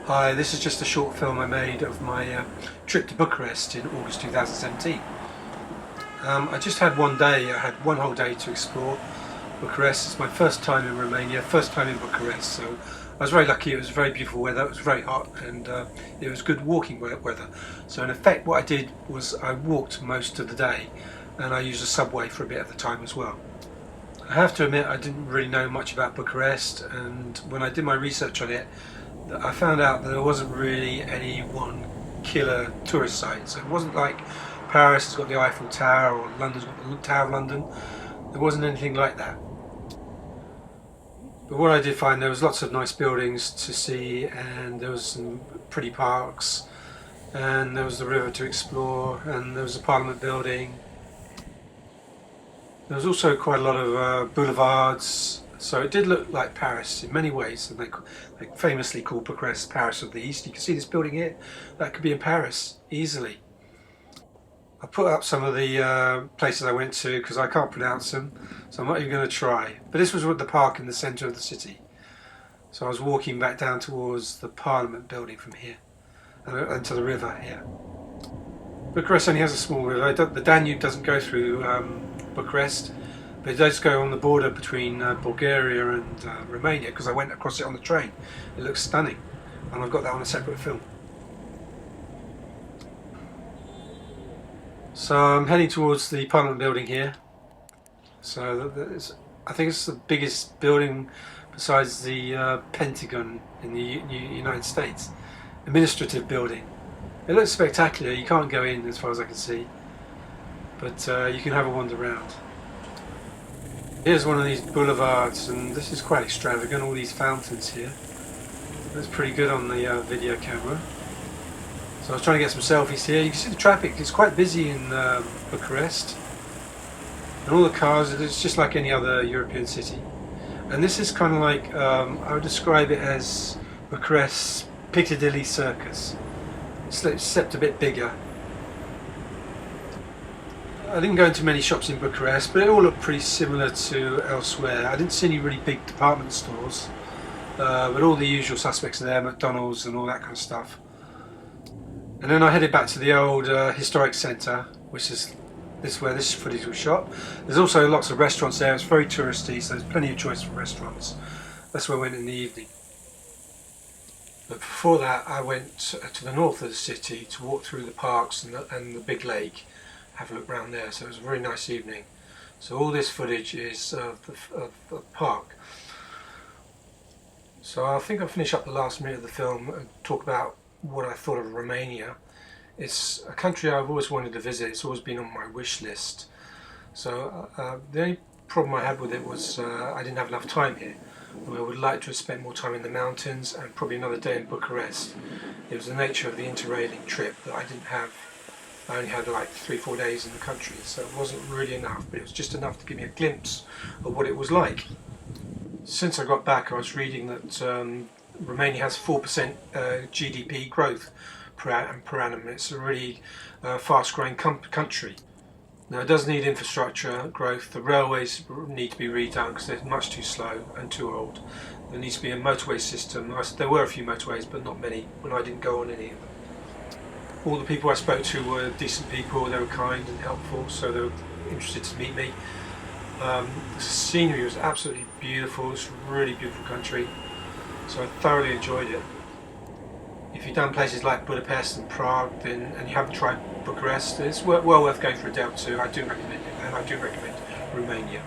Hi, this is just a short film I made of my trip to Bucharest in August 2017. I just had one day, I had one whole day to explore Bucharest. It's my first time in Romania, first time in Bucharest, so I was very lucky. It was very beautiful weather, it was very hot, and it was good walking weather. So in effect what I did was I walked most of the day, and I used a subway for a bit of the time as well. I have to admit I didn't really know much about Bucharest, and when I did my research on it, I found out that there wasn't really any one killer tourist site. So it wasn't like Paris has got the Eiffel Tower or London's got the Tower of London. There wasn't anything like that. But what I did find, there was lots of nice buildings to see, and there was some pretty parks, and there was the river to explore, and there was the Parliament building. There was also quite a lot of boulevards. So it did look like Paris in many ways, and they famously call Bucharest Paris of the East. You can see this building here, that could be in Paris easily. I put up some of the places I went to because I can't pronounce them, so I'm not even going to try. But this was the park in the centre of the city. So I was walking back down towards the Parliament building from here, and to the river here. Bucharest only has a small river. The Danube doesn't go through Bucharest. But it does go on the border between Bulgaria and Romania, because I went across it on the train. It looks stunning, and I've got that on a separate film. So I'm heading towards the Parliament building here. So I think it's the biggest building besides the Pentagon in the United States. Administrative building. It looks spectacular. You can't go in as far as I can see, but you can have a wander around. Here's one of these boulevards, and this is quite extravagant, all these fountains here. That's pretty good on the video camera. So I was trying to get some selfies here. You can see the traffic, it's quite busy in Bucharest. And all the cars, it's just like any other European city. And this is kind of like, I would describe it as Bucharest's Piccadilly Circus, except a bit bigger. I didn't go into many shops in Bucharest, but it all looked pretty similar to elsewhere. I didn't see any really big department stores, but all the usual suspects are there, McDonald's and all that kind of stuff. And then I headed back to the old historic centre, which is where this footage was shot. There's also lots of restaurants there. It's very touristy, so there's plenty of choice for restaurants. That's where I went in the evening. But before that, I went to the north of the city to walk through the parks and the big lake. Have a look around there. So it was a very nice evening. So all this footage is of the park. So I think I'll finish up the last minute of the film and talk about what I thought of Romania. It's a country I've always wanted to visit. It's always been on my wish list. So the only problem I had with it was I didn't have enough time here. I would like to have spent more time in the mountains and probably another day in Bucharest. It was the nature of the interrailing trip that I didn't have. I only had like 3-4 days in the country, so it wasn't really enough, but it was just enough to give me a glimpse of what it was like. Since I got back, I was reading that Romania has 4% GDP growth per annum. It's a really fast-growing country. Now it does need infrastructure growth. The railways need to be redone because they're much too slow and too old. There needs to be a motorway system. There were a few motorways, but not many when I didn't go on any of them. All the people I spoke to were decent people, they were kind and helpful, so they were interested to meet me. The scenery was absolutely beautiful. It's a really beautiful country, so I thoroughly enjoyed it. If you've done places like Budapest and Prague and you haven't tried Bucharest, it's well worth going for a day or two. I do recommend it, and I do recommend Romania.